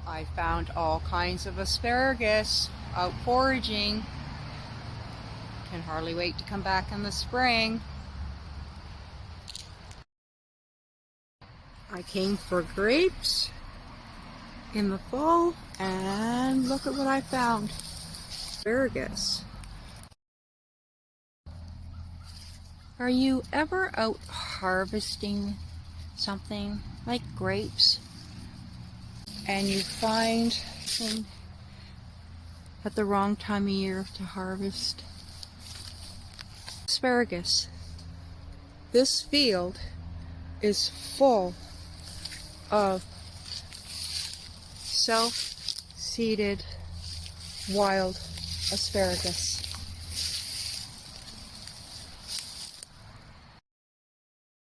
I found all kinds of asparagus out foraging. Can hardly wait to come back in the spring. I came for grapes in the fall, and look at what I found. Asparagus. Are you ever out harvesting something like grapes and you find them at the wrong time of year to harvest? Asparagus. This field is full of self-seeded wild asparagus.